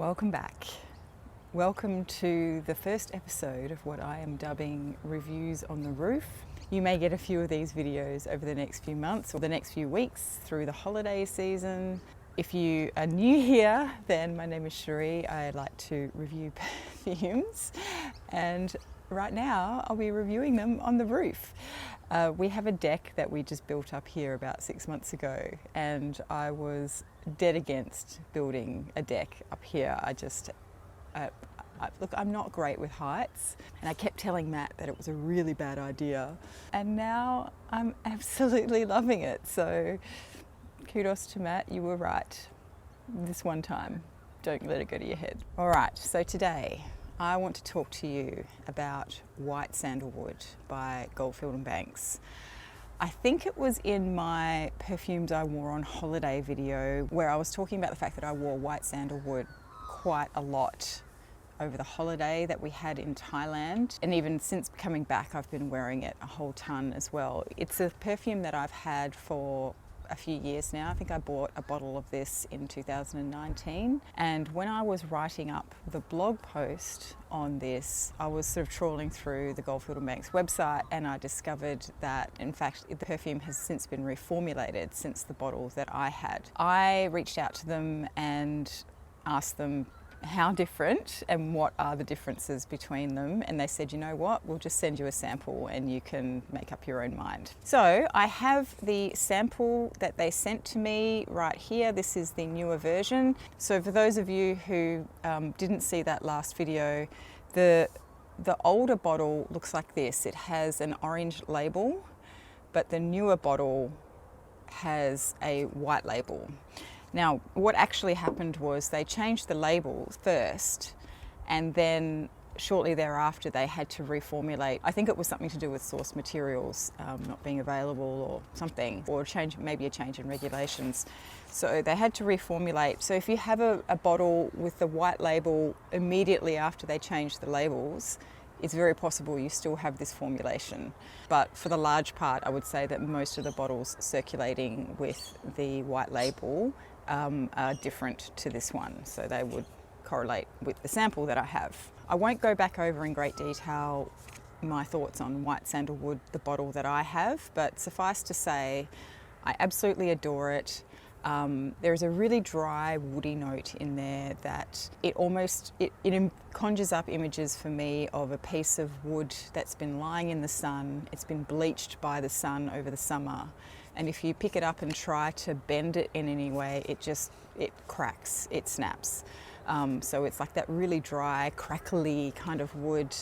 Welcome back. Welcome to the first episode of what I am dubbing Reviews on the Roof. You may get a few of these videos over the next few months or the next few weeks through the holiday season. If you are new here, then my name is Cherie. I like to review perfumes, and right now I'll be reviewing them on the roof. We have a deck that we just built up here about 6 months ago, and I was dead against building a deck up here. Look, I'm not great with heights, and I kept telling Matt that it was a really bad idea, and now I'm absolutely loving it. So kudos to Matt, you were right this one time. Don't let it go to your head. All right, so today I want to talk to you about White Sandalwood by Goldfield Banks. I think it was in my perfumes I wore on holiday video where I was talking about the fact that I wore white sandalwood quite a lot over the holiday that we had in Thailand. And even since coming back, I've been wearing it a whole ton as well. It's a perfume that I've had for a few years now. I think I bought a bottle of this in 2019. And when I was writing up the blog post on this, I was sort of trawling through the Goldfield Banks website, and I discovered that, in fact, the perfume has since been reformulated since the bottle that I had. I reached out to them and asked them how different and what are the differences between them, and they said, you know what, we'll just send you a sample and you can make up your own mind. So I have the sample that they sent to me right here. This is the newer version. So for those of you who didn't see that last video, the older bottle looks like this. It has an orange label, but the newer bottle has a white label. Now, what actually happened was they changed the label first, and then shortly thereafter they had to reformulate. I think it was something to do with source materials not being available or something, or maybe a change in regulations. So they had to reformulate. So if you have a bottle with the white label immediately after they changed the labels, it's very possible you still have this formulation. But for the large part, I would say that most of the bottles circulating with the white label are different to this one. So they would correlate with the sample that I have. I won't go back over in great detail my thoughts on White Sandalwood, the bottle that I have, but suffice to say, I absolutely adore it. There is a really dry, woody note in there that it conjures up images for me of a piece of wood that's been lying in the sun. It's been bleached by the sun over the summer. And if you pick it up and try to bend it in any way, it cracks, it snaps. So it's like that really dry, crackly kind of wood,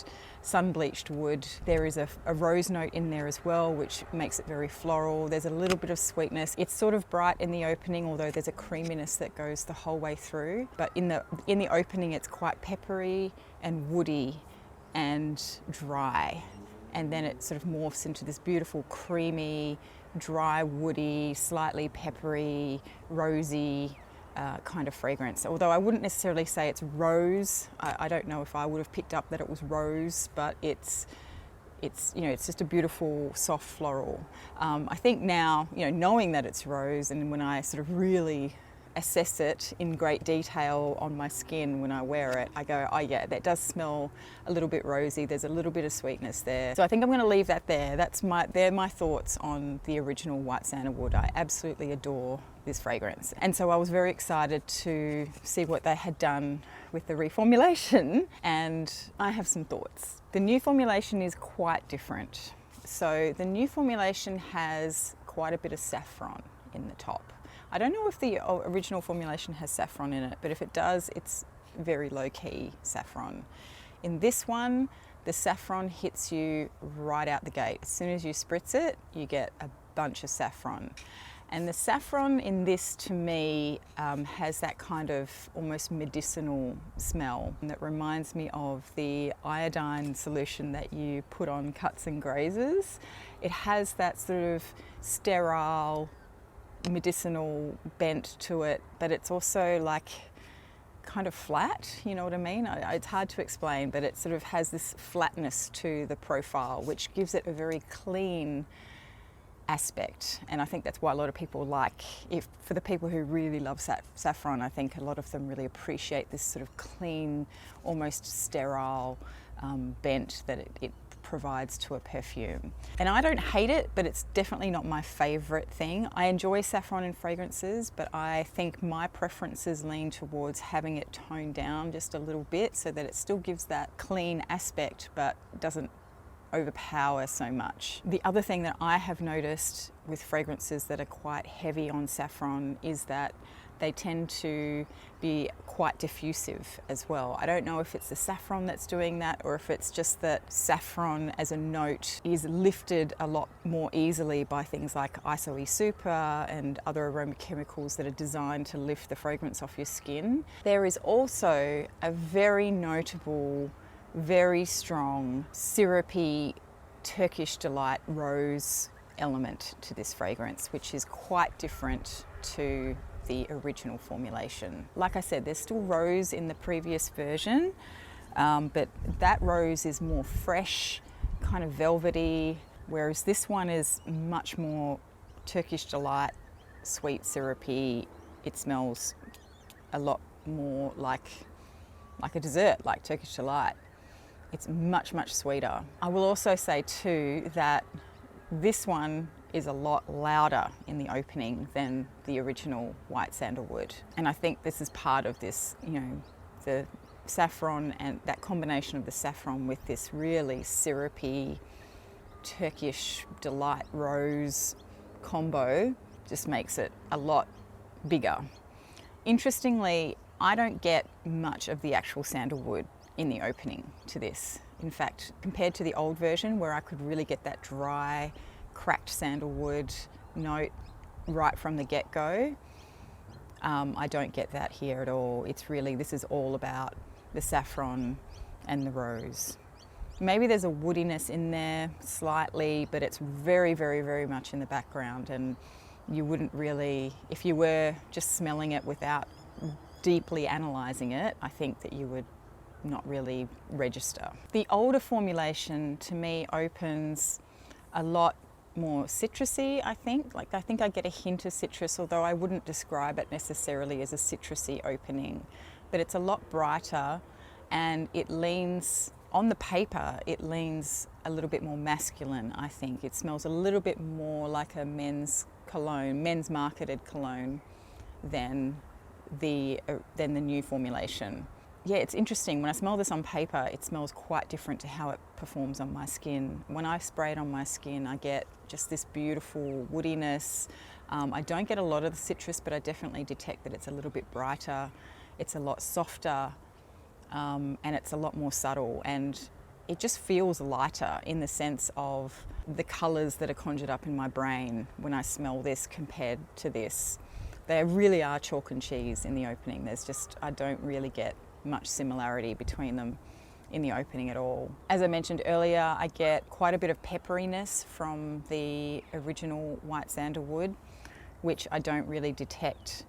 sun-bleached wood. There is a rose note in there as well, which makes it very floral. There's a little bit of sweetness. It's sort of bright in the opening, although there's a creaminess that goes the whole way through. But in the opening, it's quite peppery and woody and dry. And then it sort of morphs into this beautiful, creamy, dry, woody, slightly peppery, rosy kind of fragrance. Although I wouldn't necessarily say it's rose. I don't know if I would have picked up that it was rose, but it's just a beautiful, soft floral. I think now, knowing that it's rose, and when I sort of really assess it in great detail on my skin when I wear it, I go, oh yeah, that does smell a little bit rosy. There's a little bit of sweetness there. So I think I'm going to leave that there. They're my thoughts on the original White Sandalwood. I absolutely adore this fragrance. And so I was very excited to see what they had done with the reformulation, and I have some thoughts. The new formulation is quite different. So the new formulation has quite a bit of saffron in the top. I don't know if the original formulation has saffron in it, but if it does, it's very low-key saffron. In this one, the saffron hits you right out the gate. As soon as you spritz it, you get a bunch of saffron. And the saffron in this, to me, has that kind of almost medicinal smell that reminds me of the iodine solution that you put on cuts and grazes. It has that sort of sterile, medicinal bent to it, but it's also like kind of flat, you know what I mean? It's hard to explain, but it sort of has this flatness to the profile, which gives it a very clean aspect, and I think that's why a lot of people like, for the people who really love saffron, I think a lot of them really appreciate this sort of clean, almost sterile bent that it provides to a perfume. And I don't hate it, but it's definitely not my favourite thing. I enjoy saffron in fragrances, but I think my preferences lean towards having it toned down just a little bit so that it still gives that clean aspect but doesn't overpower so much. The other thing that I have noticed with fragrances that are quite heavy on saffron is that they tend to be quite diffusive as well. I don't know if it's the saffron that's doing that or if it's just that saffron as a note is lifted a lot more easily by things like isoe super and other aroma chemicals that are designed to lift the fragrance off your skin. There is also a very notable, very strong, syrupy Turkish Delight rose element to this fragrance, which is quite different to the original formulation. Like I said, there's still rose in the previous version, but that rose is more fresh, kind of velvety, whereas this one is much more Turkish Delight, sweet, syrupy. It smells a lot more like a dessert, like Turkish Delight. It's much, much sweeter. I will also say too that this one is a lot louder in the opening than the original White Sandalwood. And I think this is part of this, the saffron and that combination of the saffron with this really syrupy Turkish Delight rose combo just makes it a lot bigger. Interestingly, I don't get much of the actual sandalwood in the opening to this. In fact, compared to the old version where I could really get that dry, cracked sandalwood note right from the get-go, I don't get that here at all. This is all about the saffron and the rose. Maybe there's a woodiness in there slightly, but it's very, very, very much in the background, and you wouldn't really, if you were just smelling it without deeply analysing it, I think that you would not really register. The older formulation to me opens a lot more citrusy, I think. I think I get a hint of citrus, although I wouldn't describe it necessarily as a citrusy opening. But it's a lot brighter, and it leans, on the paper, it leans a little bit more masculine, I think. It smells a little bit more like a men's cologne, men's marketed cologne than the new formulation. Yeah, it's interesting. When I smell this on paper, it smells quite different to how it performs on my skin. When I spray it on my skin, I get just this beautiful woodiness. I don't get a lot of the citrus, but I definitely detect that it's a little bit brighter. It's a lot softer, and it's a lot more subtle. And it just feels lighter in the sense of the colours that are conjured up in my brain when I smell this compared to this. They really are chalk and cheese in the opening. I don't really get much similarity between them in the opening at all. As I mentioned earlier, I get quite a bit of pepperiness from the original White Sandalwood, which I don't really detect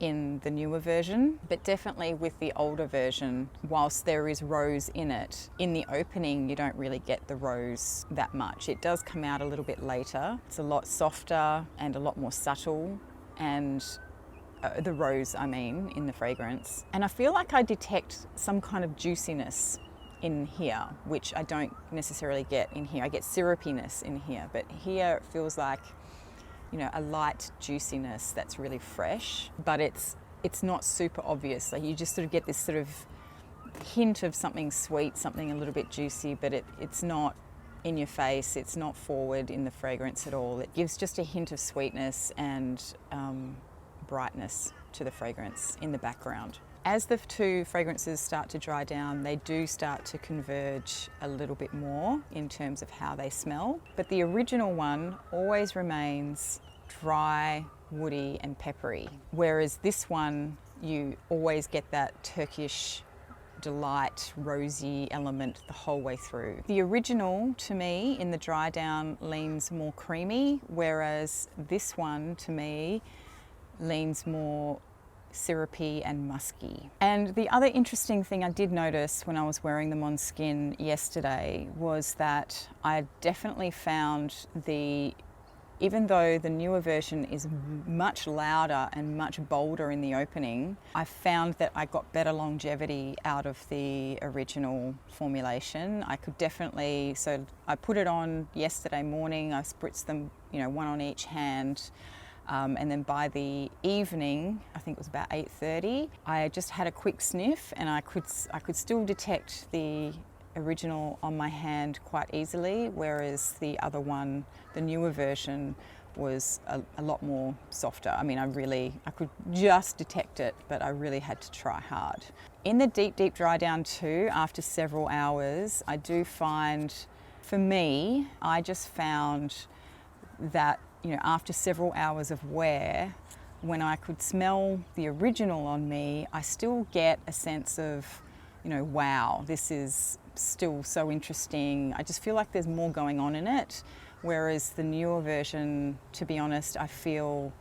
in the newer version, but definitely with the older version, whilst there is rose in it, in the opening you don't really get the rose that much. It does come out a little bit later. It's a lot softer and a lot more subtle, and the rose, in the fragrance. And I feel like I detect some kind of juiciness in here, which I don't necessarily get in here. I get syrupiness in here, but here it feels like, a light juiciness that's really fresh, but it's not super obvious. Like you just sort of get this sort of hint of something sweet, something a little bit juicy, but it's not in your face, it's not forward in the fragrance at all. It gives just a hint of sweetness and brightness to the fragrance in the background. As the two fragrances start to dry down, they do start to converge a little bit more in terms of how they smell. But the original one always remains dry, woody and peppery. Whereas this one, you always get that Turkish Delight, rosy element the whole way through. The original, to me, in the dry down leans more creamy, whereas this one, to me, leans more syrupy and musky. And the other interesting thing I did notice when I was wearing them on skin yesterday was that I definitely found the even though the newer version is much louder and much bolder in the opening, I found that I got better longevity out of the original formulation. I could definitely, so I put it on yesterday morning, I spritzed them, one on each hand. And then by the evening, I think it was about 8:30, I just had a quick sniff and I could still detect the original on my hand quite easily, whereas the other one, the newer version, was a lot more softer. I mean, I could just detect it, but I really had to try hard. In the deep dry down too, after several hours, I do find, for me, I just found that after several hours of wear, when I could smell the original on me, I still get a sense of, wow, this is still so interesting. I just feel like there's more going on in it. Whereas the newer version, to be honest, I feel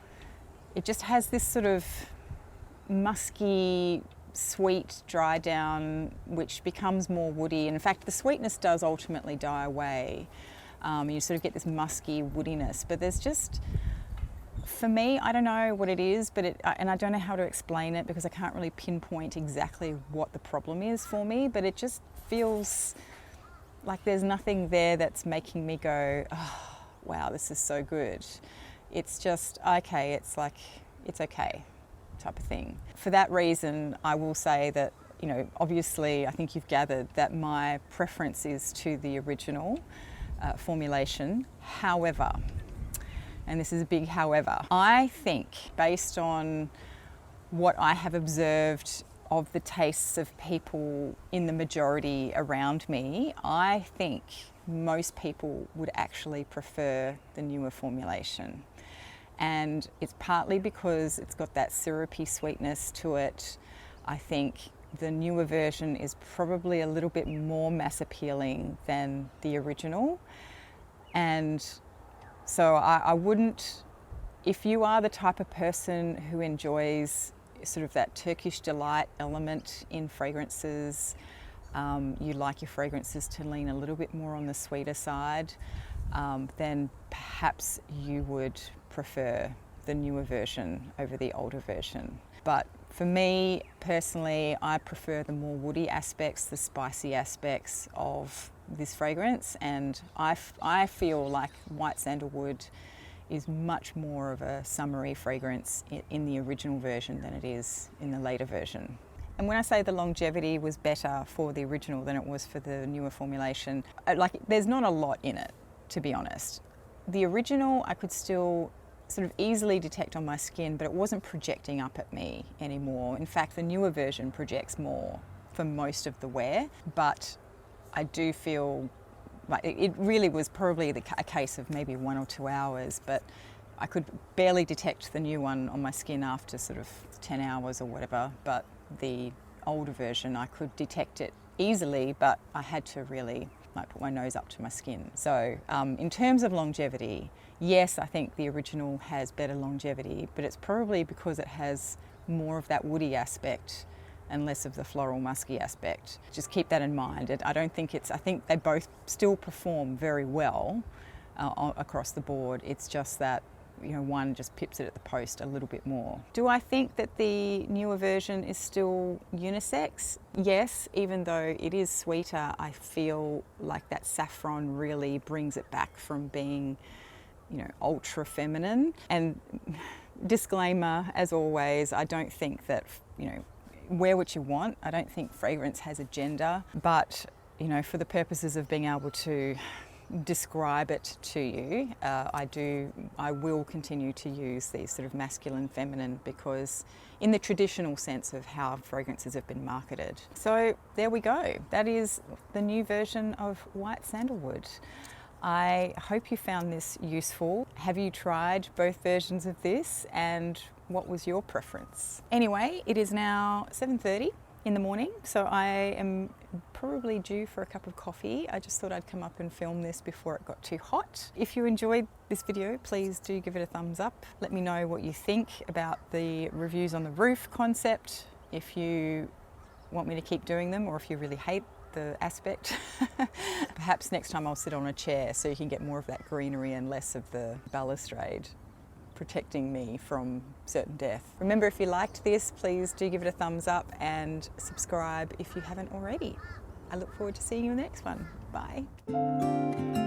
it just has this sort of musky, sweet dry down, which becomes more woody. And in fact, the sweetness does ultimately die away. You sort of get this musky woodiness, but there's just, for me, I don't know what it is, and I don't know how to explain it because I can't really pinpoint exactly what the problem is for me, but it just feels like there's nothing there that's making me go, oh, wow, this is so good. It's just, okay, it's okay type of thing. For that reason, I will say that, obviously, I think you've gathered that my preference is to the original formulation. However, and this is a big however, I think based on what I have observed of the tastes of people in the majority around me, I think most people would actually prefer the newer formulation. And it's partly because it's got that syrupy sweetness to it. I think the newer version is probably a little bit more mass appealing than the original. And so I wouldn't, if you are the type of person who enjoys sort of that Turkish delight element in fragrances, you like your fragrances to lean a little bit more on the sweeter side, then perhaps you would prefer the newer version over the older version. But for me personally, I prefer the more woody aspects, the spicy aspects of this fragrance, and I feel like White Sandalwood is much more of a summery fragrance in the original version than it is in the later version. And when I say the longevity was better for the original than it was for the newer formulation, there's not a lot in it, to be honest. The original I could still sort of easily detect on my skin, but it wasn't projecting up at me anymore. In fact, the newer version projects more for most of the wear, but I do feel like it really was probably a case of maybe 1 or 2 hours, but I could barely detect the new one on my skin after sort of 10 hours or whatever. But the older version, I could detect it easily, but I had to really put my nose up to my skin. So in terms of longevity, yes, I think the original has better longevity, but it's probably because it has more of that woody aspect and less of the floral musky aspect. Just keep that in mind. I think they both still perform very well across the board. It's just that one just pips it at the post a little bit more. Do I think that the newer version is still unisex? Yes, even though it is sweeter, I feel like that saffron really brings it back from being, ultra feminine. And disclaimer, as always, I don't think that, wear what you want. I don't think fragrance has a gender, but, for the purposes of being able to describe it to you, I will continue to use these sort of masculine, feminine, because in the traditional sense of how fragrances have been marketed. So there we go. That is the new version of White Sandalwood. I hope you found this useful. Have you tried both versions of this, and what was your preference? Anyway, it is now 7:30 in the morning, so I am probably due for a cup of coffee. I just thought I'd come up and film this before it got too hot. If you enjoyed this video, please do give it a thumbs up. Let me know what you think about the reviews on the roof concept, if you want me to keep doing them or if you really hate the aspect. Perhaps next time I'll sit on a chair so you can get more of that greenery and less of the balustrade protecting me from certain death. Remember, if you liked this, please do give it a thumbs up and subscribe if you haven't already. I look forward to seeing you in the next one. Bye.